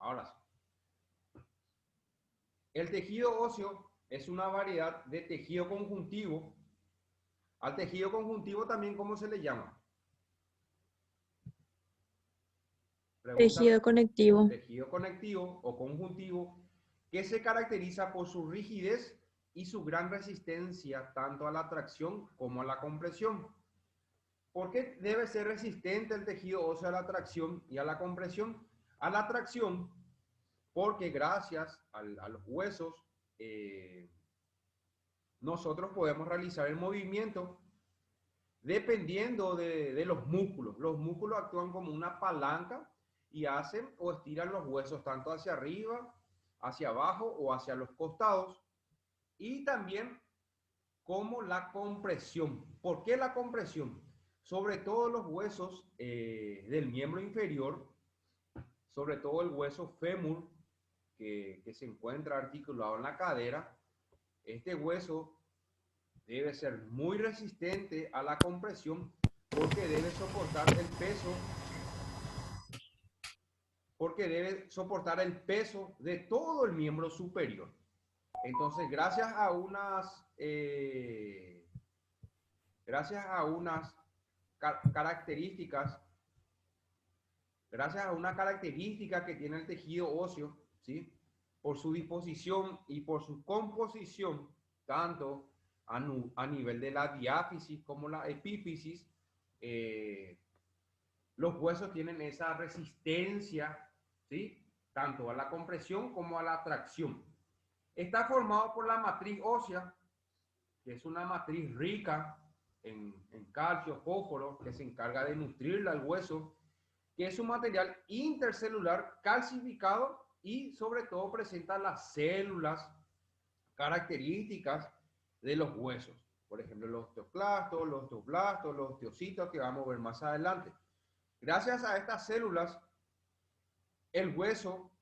Ahora sí. El tejido óseo es una variedad de tejido conjuntivo. Al tejido conjuntivo también, ¿cómo se le llama? Pregunta. Tejido conectivo. Tejido conectivo o conjuntivo, que se caracteriza por su rigidez y su gran resistencia tanto a la tracción como a la compresión. ¿Por qué debe ser resistente el tejido óseo a la tracción y a la compresión? A la tracción, porque gracias a los huesos, nosotros podemos realizar el movimiento dependiendo de los músculos. Los músculos actúan como una palanca y hacen o estiran los huesos tanto hacia arriba, hacia abajo o hacia los costados. Y también como la compresión. ¿Por qué la compresión? Sobre todo los huesos del miembro inferior, sobre todo el hueso fémur que se encuentra articulado en la cadera. Este hueso debe ser muy resistente a la compresión porque debe soportar el peso de todo el miembro superior. Entonces, características, gracias a una característica que tiene el tejido óseo, ¿sí? Por su disposición y por su composición, tanto a nivel de la diáfisis como la epífisis, los huesos tienen esa resistencia, ¿sí? Tanto a la compresión como a la tracción. Está formado por la matriz ósea, que es una matriz rica en calcio, fósforo, que se encarga de nutrirla al hueso, que es un material intercelular calcificado y sobre todo presenta las células características de los huesos. Por ejemplo, los osteoclastos, los osteoblastos, los osteocitos, que vamos a ver más adelante. Gracias a estas células, el hueso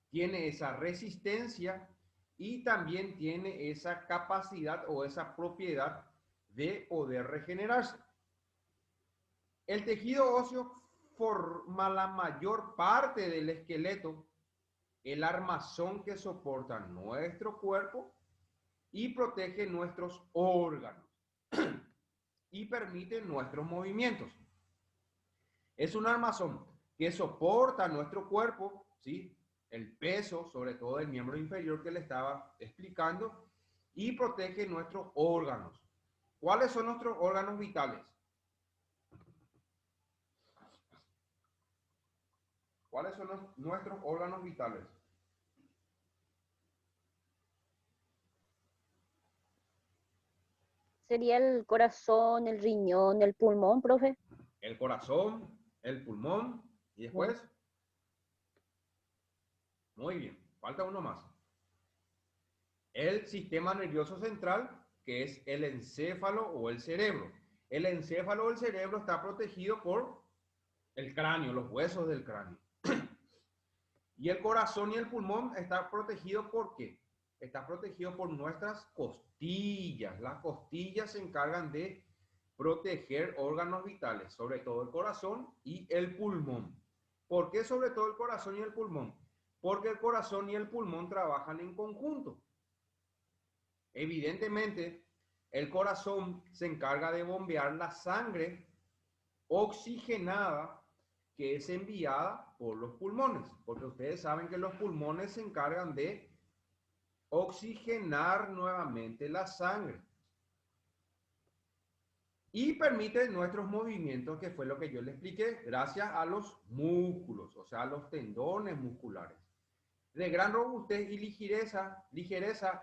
tiene esa resistencia y también tiene esa capacidad o esa propiedad de poder regenerarse. El tejido óseo forma la mayor parte del esqueleto, el armazón que soporta nuestro cuerpo y protege nuestros órganos y permite nuestros movimientos. Es un armazón que soporta nuestro cuerpo, ¿sí? El peso, sobre todo del miembro inferior que le estaba explicando, y protege nuestros órganos. ¿Cuáles son nuestros órganos vitales? ¿Cuáles son nuestros órganos vitales? Sería el corazón, el riñón, el pulmón, profe. El corazón, el pulmón y después. Muy bien, falta uno más. El sistema nervioso central, que es el encéfalo o el cerebro. El encéfalo o el cerebro está protegido por el cráneo, los huesos del cráneo. Y el corazón y el pulmón está protegido ¿por qué? Está protegido por nuestras costillas. Las costillas se encargan de proteger órganos vitales, sobre todo el corazón y el pulmón. ¿Por qué sobre todo el corazón y el pulmón? Porque el corazón y el pulmón trabajan en conjunto. Evidentemente, el corazón se encarga de bombear la sangre oxigenada que es enviada por los pulmones, porque ustedes saben que los pulmones se encargan de oxigenar nuevamente la sangre y permite nuestros movimientos, que fue lo que yo les expliqué, gracias a los músculos, o sea, a los tendones musculares. De gran robustez y ligereza,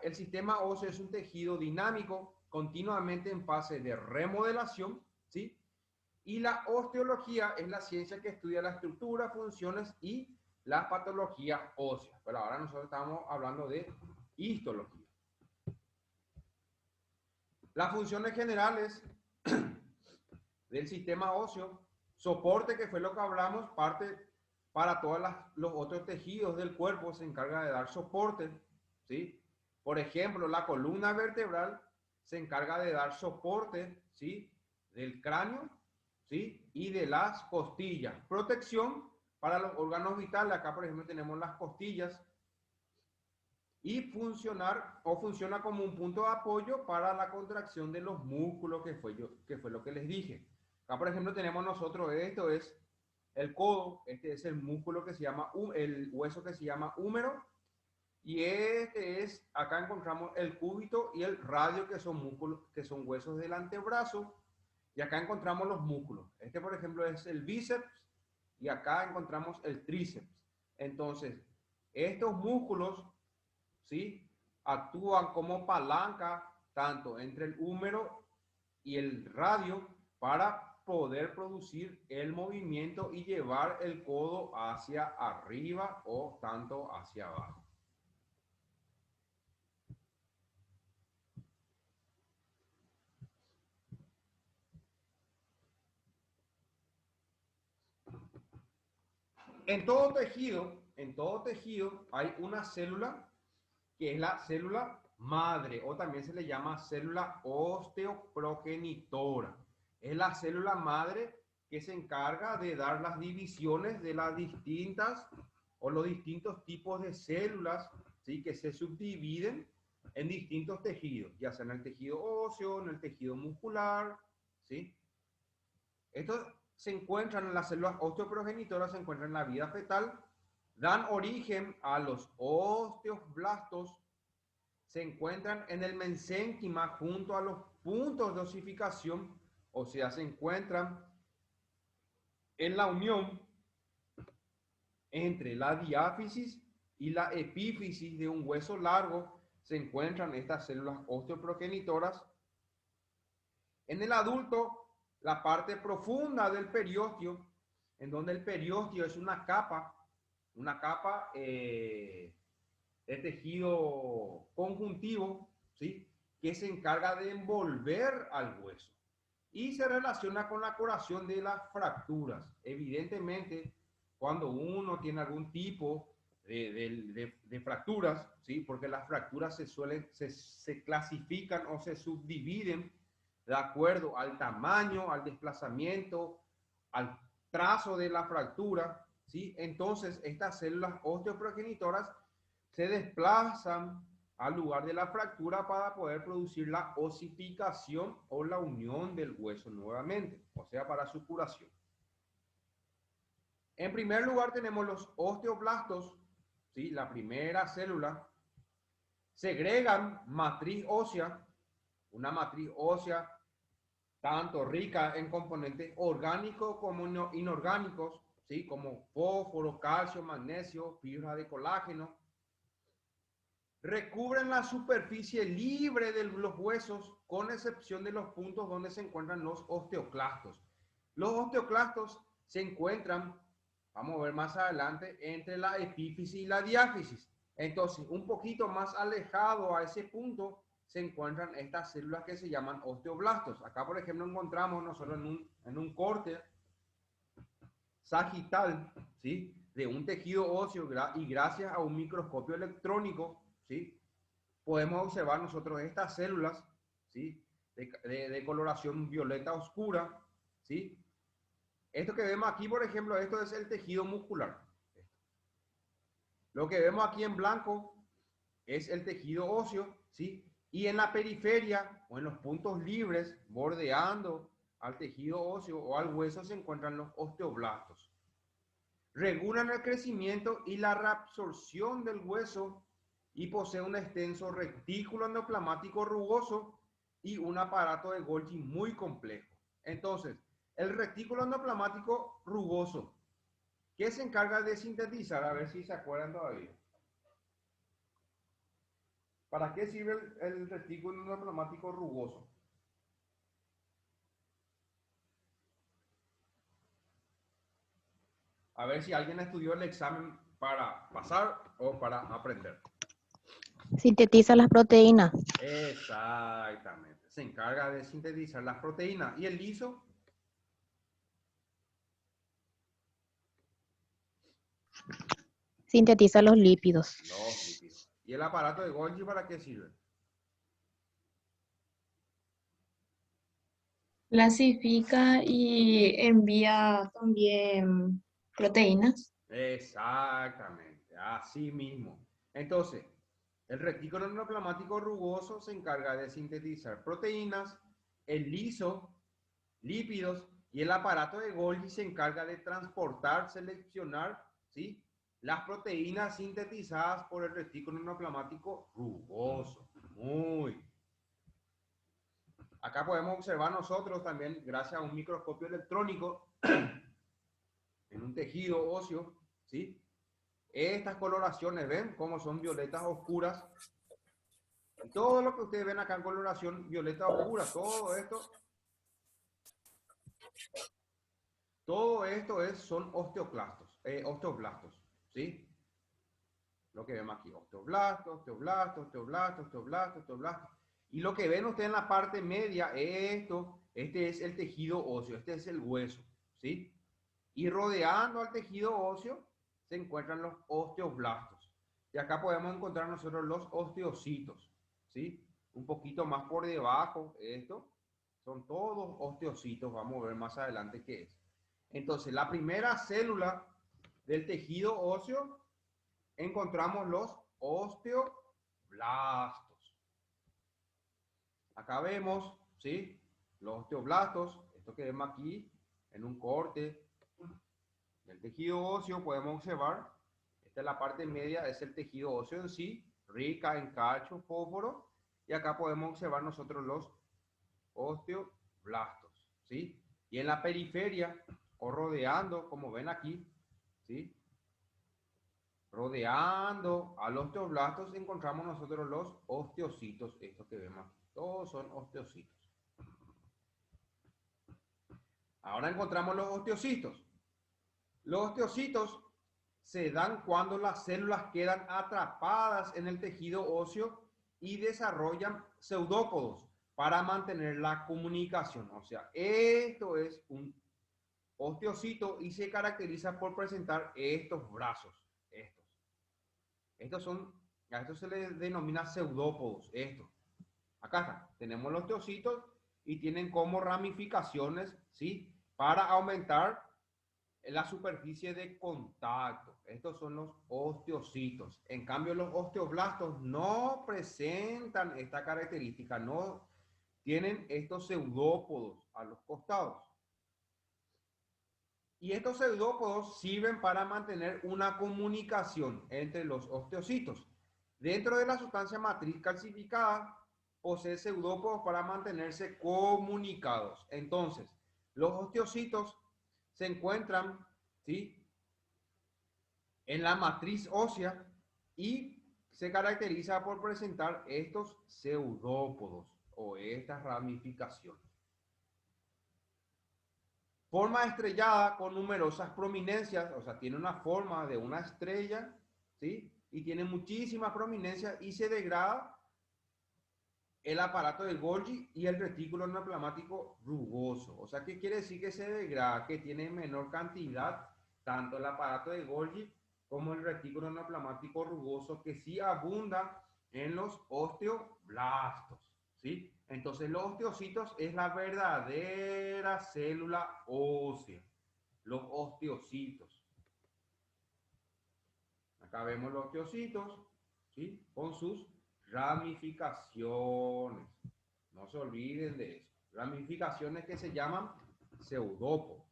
el sistema óseo es un tejido dinámico, continuamente en fase de remodelación, ¿sí? Y la osteología es la ciencia que estudia la estructura, funciones y las patologías óseas. Pero ahora nosotros estamos hablando de histología. Las funciones generales del sistema óseo, soporte, que fue lo que hablamos, parte para todos los otros tejidos del cuerpo, se encarga de dar soporte, ¿sí? Por ejemplo, la columna vertebral se encarga de dar soporte, ¿sí? Del cráneo, ¿sí? Y de las costillas. Protección para los órganos vitales. Acá, por ejemplo, tenemos las costillas. Y funciona como un punto de apoyo para la contracción de los músculos, que fue lo que les dije. Acá, por ejemplo, tenemos nosotros, esto es el codo, este es el músculo que se llama, el hueso que se llama húmero, y acá encontramos el cúbito y el radio, que son músculos, que son huesos del antebrazo, y acá encontramos los músculos. Este, por ejemplo, es el bíceps, y acá encontramos el tríceps. Entonces, estos músculos, ¿sí?, actúan como palanca tanto entre el húmero y el radio para poder producir el movimiento y llevar el codo hacia arriba o tanto hacia abajo. En todo tejido hay una célula que es la célula madre, o también se le llama célula osteoprogenitora. Es la célula madre que se encarga de dar las divisiones de las distintas o los distintos tipos de células, ¿sí?, que se subdividen en distintos tejidos, ya sea en el tejido óseo, en el tejido muscular, ¿sí? Estos se encuentran en las células osteoprogenitoras, se encuentran en la vida fetal, dan origen a los osteoblastos, se encuentran en el mesénquima junto a los puntos de osificación, o sea, se encuentran en la unión entre la diáfisis y la epífisis de un hueso largo, se encuentran estas células osteoprogenitoras. En el adulto, la parte profunda del periósteo, en donde el periósteo es una capa de tejido conjuntivo, ¿sí?, que se encarga de envolver al hueso y se relaciona con la curación de las fracturas. Evidentemente, cuando uno tiene algún tipo de fracturas, ¿sí?, porque las fracturas se clasifican o se subdividen de acuerdo al tamaño, al desplazamiento, al trazo de la fractura, ¿sí? Entonces, estas células osteoprogenitoras se desplazan al lugar de la fractura para poder producir la osificación o la unión del hueso nuevamente, o sea, para su curación. En primer lugar tenemos los osteoblastos, ¿sí?, la primera célula. Segregan matriz ósea, una matriz ósea tanto rica en componentes orgánicos como inorgánicos, ¿sí?, como fósforo, calcio, magnesio, fibra de colágeno. Recubren la superficie libre de los huesos, con excepción de los puntos donde se encuentran los osteoclastos. Los osteoclastos se encuentran, vamos a ver más adelante, entre la epífisis y la diáfisis. Entonces, un poquito más alejado a ese punto se encuentran estas células que se llaman osteoblastos. Acá, por ejemplo, encontramos nosotros en un corte sagital, ¿sí?, de un tejido óseo, y gracias a un microscopio electrónico, ¿sí?, podemos observar nosotros estas células, ¿sí?, de coloración violeta oscura, ¿sí? Esto que vemos aquí, por ejemplo, esto es el tejido muscular. Lo que vemos aquí en blanco es el tejido óseo, ¿sí? Y en la periferia o en los puntos libres, bordeando al tejido óseo o al hueso, se encuentran los osteoblastos. Regulan el crecimiento y la reabsorción del hueso y posee un extenso retículo endoplasmático rugoso y un aparato de Golgi muy complejo. Entonces, el retículo endoplasmático rugoso, ¿qué se encarga de sintetizar? A ver si se acuerdan todavía. ¿Para qué sirve el retículo endoplasmático rugoso? A ver si alguien estudió el examen para pasar o para aprender. Sintetiza las proteínas. Exactamente. Se encarga de sintetizar las proteínas. ¿Y el liso? Sintetiza los lípidos. Los lípidos. ¿Y el aparato de Golgi para qué sirve? Clasifica y envía también proteínas. Exactamente, así mismo. Entonces, el retículo endoplasmático rugoso se encarga de sintetizar proteínas, el liso, lípidos, y el aparato de Golgi se encarga de transportar, seleccionar, ¿sí?, las proteínas sintetizadas por el retículo endoplasmático rugoso. Muy. Acá podemos observar nosotros también, gracias a un microscopio electrónico, en un tejido óseo, ¿sí?, estas coloraciones, ¿ven cómo son violetas oscuras? Y todo lo que ustedes ven acá en coloración violeta oscura, todo esto son osteoblastos, ¿sí? Lo que vemos aquí, osteoblastos. Y lo que ven ustedes en la parte media, este es el tejido óseo, este es el hueso, ¿sí? Y rodeando al tejido óseo se encuentran los osteoblastos. Y acá podemos encontrar nosotros los osteocitos, ¿sí? Un poquito más por debajo, son todos osteocitos, vamos a ver más adelante qué es. Entonces, la primera célula del tejido óseo encontramos los osteoblastos. Acá vemos, ¿sí?, los osteoblastos, esto que vemos aquí en un corte del tejido óseo podemos observar, esta es la parte media, es el tejido óseo en sí, rica en calcio, fósforo, y acá podemos observar nosotros los osteoblastos, ¿sí? Y en la periferia, o rodeando, como ven aquí, ¿sí?, rodeando a los osteoblastos encontramos nosotros los osteocitos, estos que vemos aquí, todos son osteocitos. Ahora encontramos los osteocitos. Los osteocitos se dan cuando las células quedan atrapadas en el tejido óseo y desarrollan pseudópodos para mantener la comunicación. O sea, esto es un osteocito y se caracteriza por presentar estos brazos. A estos se les denomina pseudópodos. Acá está, tenemos los osteocitos y tienen como ramificaciones, ¿sí?, para aumentar la superficie de contacto. Estos son los osteocitos. En cambio, los osteoblastos no presentan esta característica, no tienen estos pseudópodos a los costados. Y estos pseudópodos sirven para mantener una comunicación entre los osteocitos. Dentro de la sustancia matriz calcificada, posee pseudópodos para mantenerse comunicados. Entonces, los osteocitos se encuentran, ¿sí?, en la matriz ósea y se caracteriza por presentar estos pseudópodos o estas ramificaciones. Forma estrellada con numerosas prominencias, o sea, tiene una forma de una estrella, ¿sí?, y tiene muchísimas prominencias y se degrada el aparato de Golgi y el retículo endoplasmático rugoso. O sea, ¿qué quiere decir que se degrada? Que tiene menor cantidad, tanto el aparato de Golgi como el retículo endoplasmático rugoso, que sí abunda en los osteoblastos, ¿sí? Entonces, los osteocitos es la verdadera célula ósea, los osteocitos. Acá vemos los osteocitos, ¿sí?, con sus ramificaciones. No se olviden de eso. Ramificaciones que se llaman pseudópodos.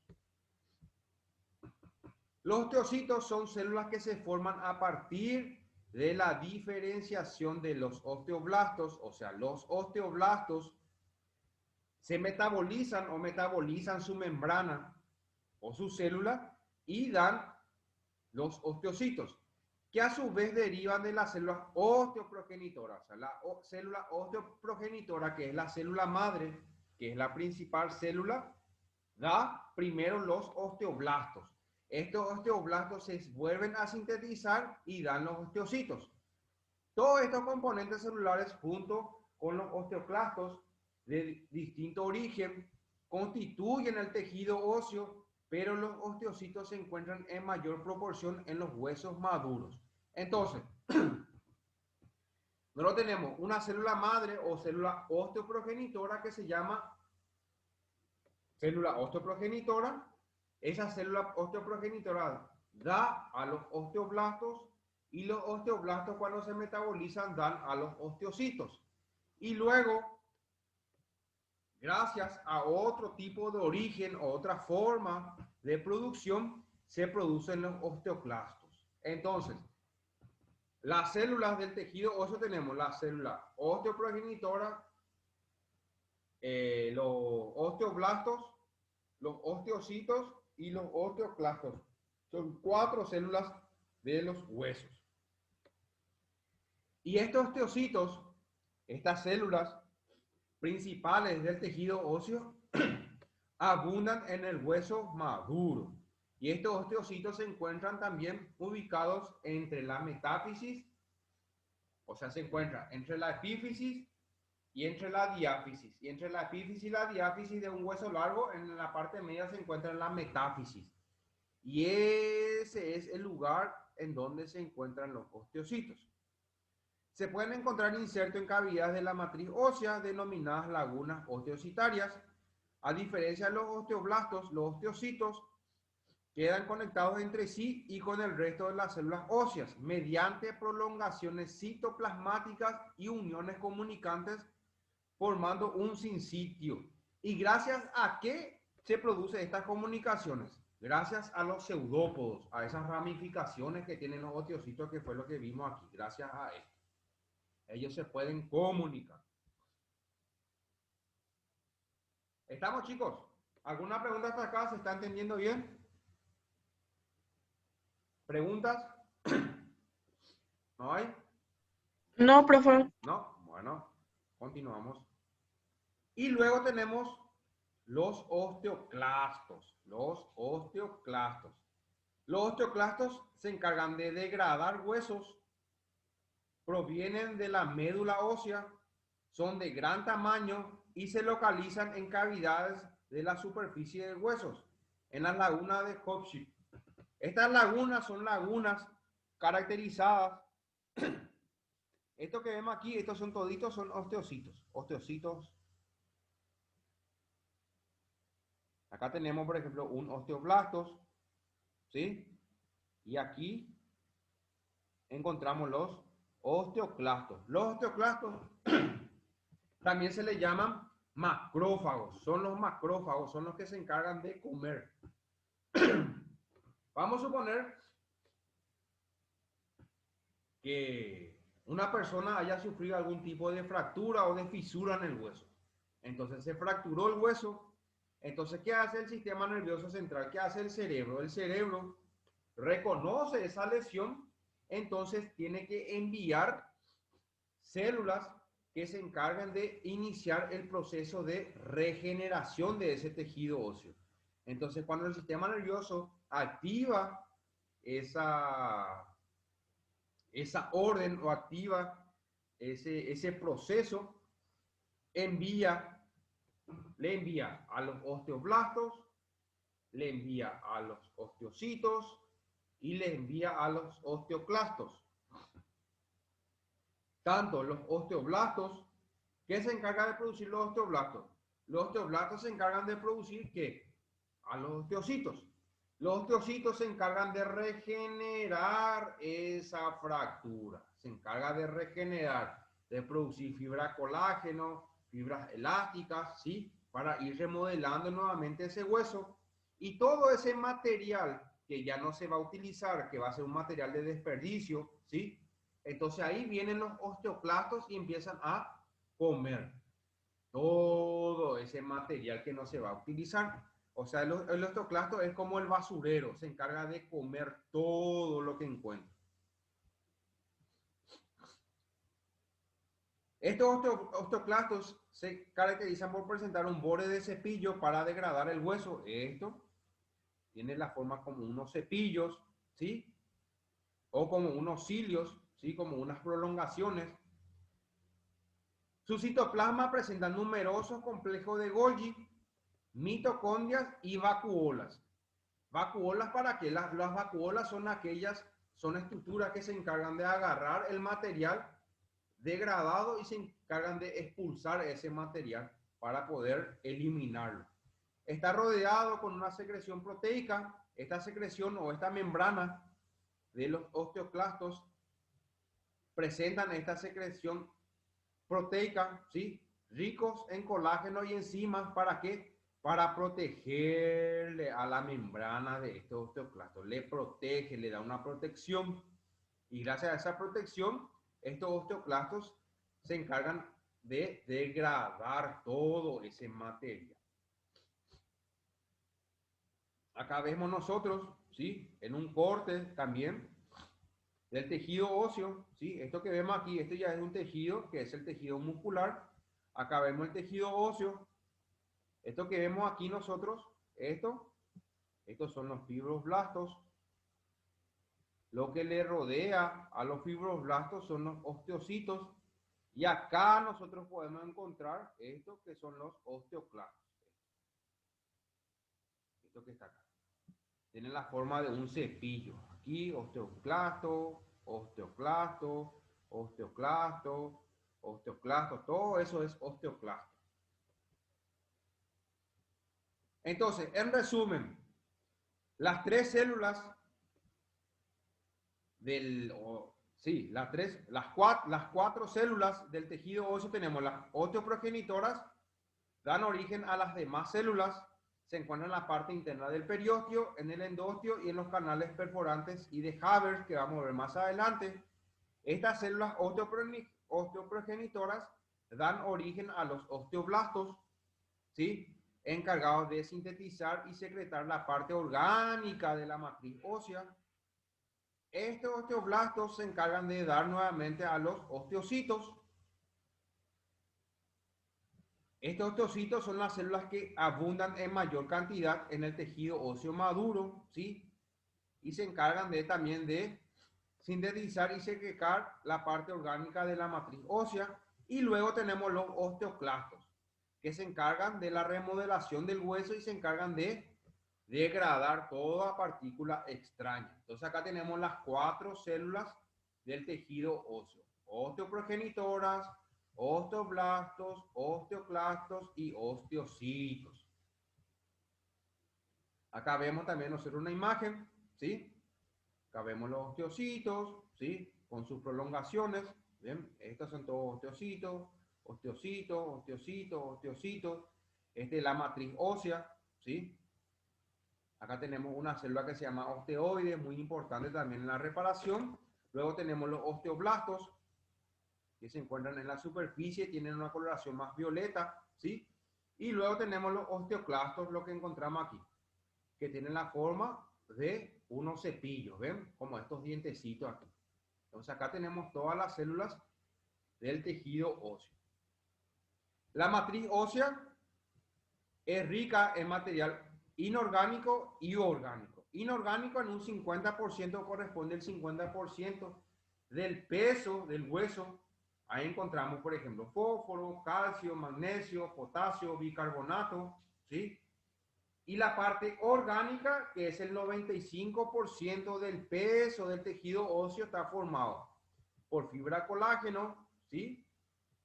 Los osteocitos son células que se forman a partir de la diferenciación de los osteoblastos, o sea, los osteoblastos se metabolizan su membrana o su célula y dan los osteocitos, que a su vez derivan de las células osteoprogenitoras. O sea, la célula osteoprogenitora, que es la célula madre, que es la principal célula, da primero los osteoblastos. Estos osteoblastos se vuelven a sintetizar y dan los osteocitos. Todos estos componentes celulares, junto con los osteoclastos de distinto origen, constituyen el tejido óseo, pero los osteocitos se encuentran en mayor proporción en los huesos maduros. Entonces, nosotros tenemos una célula madre o célula osteoprogenitora que se llama célula osteoprogenitora. Esa célula osteoprogenitora da a los osteoblastos y los osteoblastos cuando se metabolizan dan a los osteocitos. Y luego, gracias a otro tipo de origen o otra forma de producción, se producen los osteoclastos. Entonces, las células del tejido óseo tenemos la célula osteoprogenitora, los osteoblastos, los osteocitos y los osteoclastos. Son 4 células de los huesos. Y estos osteocitos, estas células principales del tejido óseo, abundan en el hueso maduro. Y estos osteocitos se encuentran también ubicados entre la metáfisis, o sea, se encuentran entre la epífisis y entre la diáfisis. Y entre la epífisis y la diáfisis de un hueso largo, en la parte media se encuentra la metáfisis. Y ese es el lugar en donde se encuentran los osteocitos. Se pueden encontrar insertos en cavidades de la matriz ósea denominadas lagunas osteocitarias. A diferencia de los osteoblastos, los osteocitos quedan conectados entre sí y con el resto de las células óseas mediante prolongaciones citoplasmáticas y uniones comunicantes formando un sinsitio. ¿Y gracias a qué se producen estas comunicaciones? Gracias a los pseudópodos, a esas ramificaciones que tienen los osteocitos, que fue lo que vimos aquí. Gracias a esto, ellos se pueden comunicar. ¿Estamos, chicos? ¿Alguna pregunta hasta acá? ¿Se está entendiendo bien? ¿Preguntas? ¿No hay? No, profe. No, bueno, continuamos. Y luego tenemos los osteoclastos. Los osteoclastos. Los osteoclastos se encargan de degradar huesos, provienen de la médula ósea, son de gran tamaño y se localizan en cavidades de la superficie de huesos, en las lagunas de Hopship. Estas lagunas son lagunas caracterizadas. Esto que vemos aquí, estos son toditos, son osteocitos. Osteocitos. Acá tenemos, por ejemplo, un osteoblastos, ¿sí? Y aquí encontramos los osteoclastos. Los osteoclastos también se les llaman macrófagos. Son los macrófagos, son los que se encargan de comer. Vamos a suponer que una persona haya sufrido algún tipo de fractura o de fisura en el hueso. Entonces se fracturó el hueso. Entonces, ¿qué hace el sistema nervioso central? ¿Qué hace el cerebro? El cerebro reconoce esa lesión, entonces tiene que enviar células que se encargan de iniciar el proceso de regeneración de ese tejido óseo. Entonces, cuando el sistema nervioso activa esa orden o activa ese proceso, le envía a los osteoblastos, le envía a los osteocitos y le envía a los osteoclastos. Tanto los osteoblastos, ¿qué se encarga de producir los osteoblastos? Los osteoblastos se encargan de producir, ¿qué? A los osteocitos. Los osteocitos se encargan de regenerar esa fractura. Se encarga de regenerar, de producir fibra colágeno, fibras elásticas, ¿sí? Para ir remodelando nuevamente ese hueso. Y todo ese material que ya no se va a utilizar, que va a ser un material de desperdicio, ¿sí? Entonces ahí vienen los osteoclastos y empiezan a comer todo ese material que no se va a utilizar. O sea, el osteoclasto es como el basurero, se encarga de comer todo lo que encuentra. Estos osteoclastos se caracterizan por presentar un borde de cepillo para degradar el hueso. Esto tiene la forma como unos cepillos, ¿sí? O como unos cilios, ¿sí? Como unas prolongaciones. Su citoplasma presenta numerosos complejos de Golgi, mitocondrias y vacuolas. ¿Vacuolas para qué? Las vacuolas son estructuras que se encargan de agarrar el material degradado y se encargan de expulsar ese material para poder eliminarlo. Está rodeado con una secreción proteica esta secreción o esta membrana de los osteoclastos presentan esta secreción proteica, ¿sí? Ricos en colágeno y enzimas, ¿para qué? Para protegerle a la membrana de estos osteoclastos. Le protege, le da una protección. Y gracias a esa protección, estos osteoclastos se encargan de degradar todo ese material. Acá vemos nosotros, ¿sí? En un corte también del tejido óseo, ¿sí? Esto que vemos aquí, esto ya es un tejido que es el tejido muscular. Acá vemos el tejido óseo. Esto que vemos aquí nosotros, estos son los fibroblastos. Lo que le rodea a los fibroblastos son los osteocitos. Y acá nosotros podemos encontrar estos que son los osteoclastos. Esto que está acá. Tienen la forma de un cepillo. Aquí osteoclasto, osteoclasto, osteoclasto, osteoclasto. Todo eso es osteoclasto. Entonces, en resumen, las tres células las cuatro células del tejido óseo tenemos las osteoprogenitoras, dan origen a las demás células, se encuentran en la parte interna del periósteo, en el endosteo y en los canales perforantes y de Haber, que vamos a ver más adelante. Estas células osteoprogenitoras dan origen a los osteoblastos, ¿sí? Encargados de sintetizar y secretar la parte orgánica de la matriz ósea. Estos osteoblastos se encargan de dar nuevamente a los osteocitos. Estos osteocitos son las células que abundan en mayor cantidad en el tejido óseo maduro, ¿sí? Y se encargan también de sintetizar y secretar la parte orgánica de la matriz ósea. Y luego tenemos los osteoclastos, que se encargan de la remodelación del hueso y se encargan de degradar toda partícula extraña. Entonces acá tenemos las cuatro células del tejido óseo: osteoprogenitoras, osteoblastos, osteoclastos y osteocitos. Acá vemos también nosotros una imagen, ¿sí? Acá vemos los osteocitos, ¿sí? Con sus prolongaciones. ¿Bien? Estos son todos osteocitos, osteocitos, osteocitos, osteocitos. Esta es la matriz ósea, ¿sí? Acá tenemos una célula que se llama osteoide, muy importante también en la reparación. Luego tenemos los osteoblastos, que se encuentran en la superficie, tienen una coloración más violeta, ¿sí? Y luego tenemos los osteoclastos, lo que encontramos aquí, que tienen la forma de unos cepillos, ¿ven? Como estos dientecitos aquí. Entonces acá tenemos todas las células del tejido óseo. La matriz ósea es rica en material inorgánico y orgánico. Inorgánico en un 50% corresponde el 50% del peso del hueso. Ahí encontramos, por ejemplo, fósforo, calcio, magnesio, potasio, bicarbonato, ¿sí? Y la parte orgánica, que es el 95% del peso del tejido óseo, está formado por fibra colágeno, ¿sí?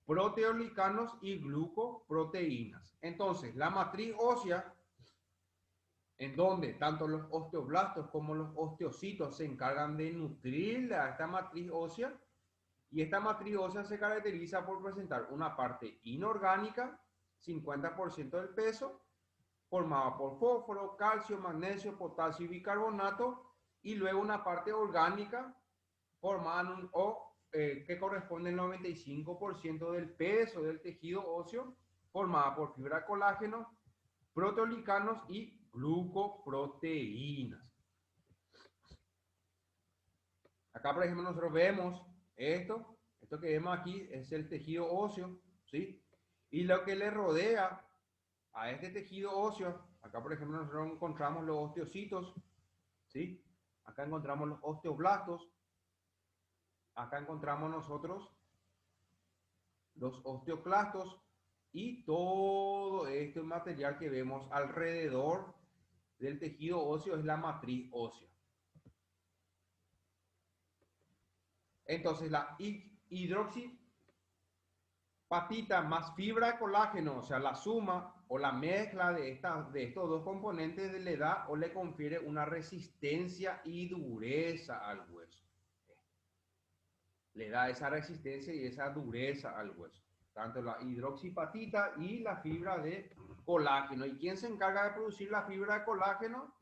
Proteoglicanos y glucoproteínas. Entonces, la matriz ósea, en donde tanto los osteoblastos como los osteocitos se encargan de nutrir a esta matriz ósea, y esta matriz ósea se caracteriza por presentar una parte inorgánica, 50% del peso, formada por fósforo, calcio, magnesio, potasio y bicarbonato, y luego una parte orgánica formada que corresponde al 95% del peso del tejido óseo, formada por fibra colágeno, proteoglicanos y glucoproteínas. Acá, por ejemplo, nosotros vemos esto que vemos aquí es el tejido óseo, ¿sí? Y lo que le rodea a este tejido óseo, acá, por ejemplo, nosotros encontramos los osteocitos, ¿sí? Acá encontramos los osteoblastos. Acá encontramos nosotros los osteoclastos y todo este material que vemos alrededor del tejido óseo es la matriz ósea. Entonces la patita más fibra de colágeno, o sea, la suma o la mezcla de estos dos componentes le da o le confiere una resistencia y dureza al hueso. Le da esa resistencia y esa dureza al hueso. Tanto la hidroxipatita y la fibra de colágeno. ¿Y quién se encarga de producir la fibra de colágeno?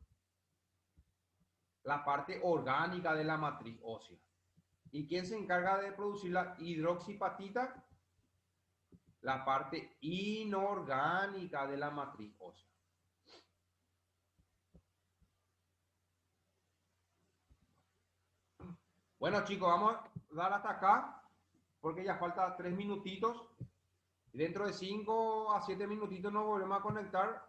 La parte orgánica de la matriz ósea. ¿Y quién se encarga de producir la hidroxipatita? La parte inorgánica de la matriz ósea. Bueno, chicos, vamos a dar hasta acá porque ya falta 3 minutitos. Dentro de 5 a 7 minutitos nos volvemos a conectar.